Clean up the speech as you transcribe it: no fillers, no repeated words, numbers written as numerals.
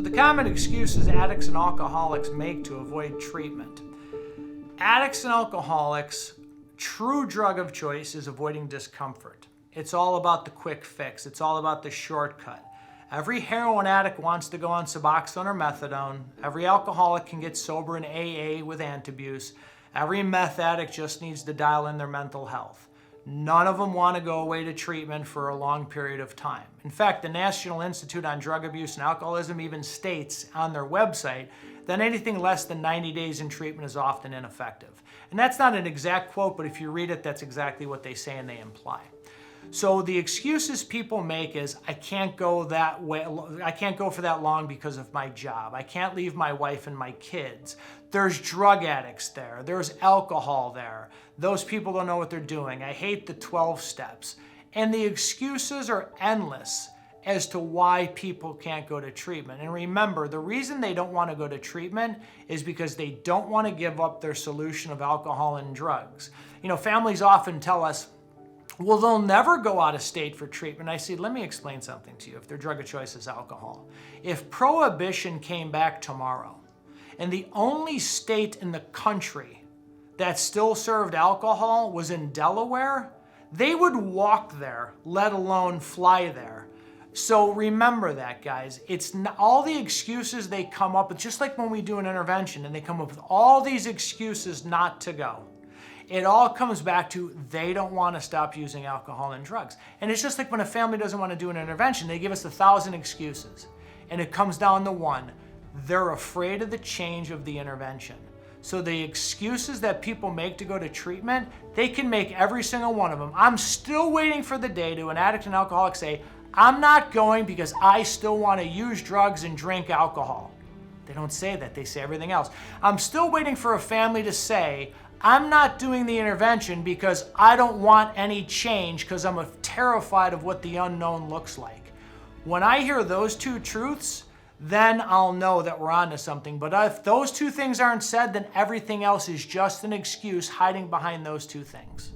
So the common excuses addicts and alcoholics make to avoid treatment. Addicts and alcoholics, true drug of choice is avoiding discomfort. It's all about the quick fix. It's all about the shortcut. Every heroin addict wants to go on Suboxone or methadone. Every alcoholic can get sober in AA with antabuse. Every meth addict just needs to dial in their mental health. None of them want to go away to treatment for a long period of time. In fact, the National Institute on Drug Abuse and Alcoholism even states on their website that anything less than 90 days in treatment is often ineffective. And that's not an exact quote, but if you read it, that's exactly what they say and they imply. So the excuses people make is, I can't go that way, I can't go for that long because of my job. I can't leave my wife and my kids. There's drug addicts there. There's alcohol there. Those people don't know what they're doing. I hate the 12 steps. And the excuses are endless as to why people can't go to treatment. And remember, the reason they don't want to go to treatment is because they don't want to give up their solution of alcohol and drugs. You know, families often tell us, well, they'll never go out of state for treatment. I say, let me explain something to you. If their drug of choice is alcohol, if prohibition came back tomorrow and the only state in the country that still served alcohol was in Delaware, they would walk there, let alone fly there. So remember that, guys. It's not, all the excuses they come up with, just like when we do an intervention and they come up with all these excuses not to go. It all comes back to they don't want to stop using alcohol and drugs. And it's just like when a family doesn't want to do an intervention, they give us 1,000 excuses. And it comes down to one. They're afraid of the change of the intervention. So the excuses that people make to go to treatment, they can make every single one of them. I'm still waiting for the day to an addict and alcoholic say, I'm not going because I still want to use drugs and drink alcohol. They don't say that, they say everything else. I'm still waiting for a family to say, I'm not doing the intervention because I don't want any change because I'm terrified of what the unknown looks like. When I hear those two truths, then I'll know that we're onto something. But if those two things aren't said, then everything else is just an excuse hiding behind those two things.